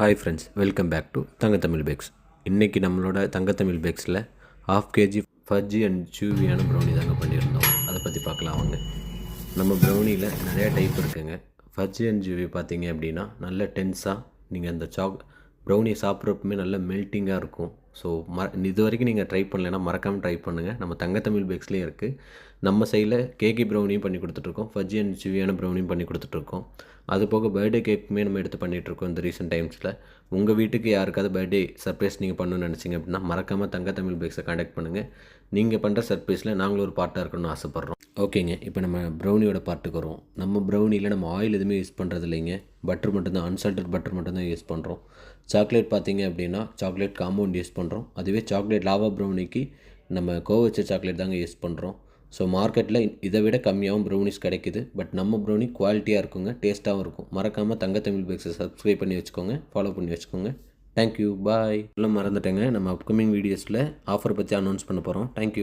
Hi friends, welcome back to Thangathamizh bakes. இன்றைக்கி நம்மளோட தங்கத்தமிழ் பேக்ஸில் 1/2 kg ஃபஜ்ஜி அண்ட் சூவியான ப்ரௌனி தாங்க பண்ணியிருந்தோம். அதை பற்றி பார்க்கலாம் வாங்க. நம்ம ப்ரௌனியில் நிறையா டைப் இருக்குங்க. ஃபஜ்ஜி அண்ட் ஜூவி பார்த்தீங்க அப்படின்னா நல்ல டென்ஸாக நீங்கள் அந்த ப்ரௌனியை சாப்பிட்றப்பமே நல்ல மெல்ட்டிங்காக இருக்கும். ஸோ இது வரைக்கும் நீங்கள் ட்ரை பண்ணலைன்னா மறக்காமல் ட்ரை பண்ணுங்கள். நம்ம தங்கத்தமிழ் பேக்ஸ்லேயும் இருக்குது. நம்ம சைடில் கேக்கி ப்ரௌனியும் பண்ணி கொடுத்துட்ருக்கோம், ஃபஜ்ஜி அண்ட் சூவியான ப்ரௌனியும் பண்ணி கொடுத்துட்ருக்கோம். அது போக பர்த்டே கேக்குமே நம்ம எடுத்து பண்ணிகிட்ருக்கோம் இந்த ரீசெண்ட் டைம்ஸில். உங்கள் வீட்டுக்கு யாருக்காவது பர்த்டே சர்ப்ரைஸ் நீங்கள் பண்ணணும்னு நினச்சிங்க அப்படின்னா மறக்காமல் தங்கத்தமிழ் பேக்ஸை காண்டாக்ட் பண்ணுங்கள். நீங்கள் பண்ணுற சர்ப்ரைஸில் நாங்களும் ஒரு பார்ட்டாக இருக்கணும்னு ஆசைப்பட்றோம். ஓகேங்க, இப்போ நம்ம ப்ரௌனியோட பார்ட்டுக்கு வரோம். நம்ம ப்ரௌனியில் நம்ம ஆயில் எதுவுமே யூஸ் பண்ணுறது இல்லைங்க. பட்டர் மட்டும்தான், அன்சால்டட் பட்டர் மட்டும்தான் யூஸ் பண்ணுறோம். சாக்லேட் பார்த்தீங்க அப்படின்னா சாக்லேட் காம்பவுண்ட் யூஸ் பண்ணுறோம். அதுவே சாக்லேட் லாவா ப்ரௌனிக்கு நம்ம கோவச்ச சாக்லேட் தாங்க யூஸ் பண்ணுறோம். ஸோ மார்க்கெட்டில் இதை விட கம்மியாகவும் ப்ரௌனிஸ் கிடைக்குது. பட் நம்ம ப்ரௌனி குவாலிட்டியாக இருக்குங்க, டேஸ்ட்டாகவும் இருக்கும். மறக்காமல் தங்கத்தமிழ் பேக்ஸை சப்ஸ்கிரைப் பண்ணி வச்சுக்கோங்க, ஃபாலோ பண்ணி வச்சுக்கோங்க. தேங்க்யூ, பாய். எல்லாம் மறந்துட்டேங்க, நம்ம அப்கமிங் வீடியோஸில் ஆஃபர் பற்றி அனௌன்ஸ் பண்ண போகிறோம். தேங்க்யூ.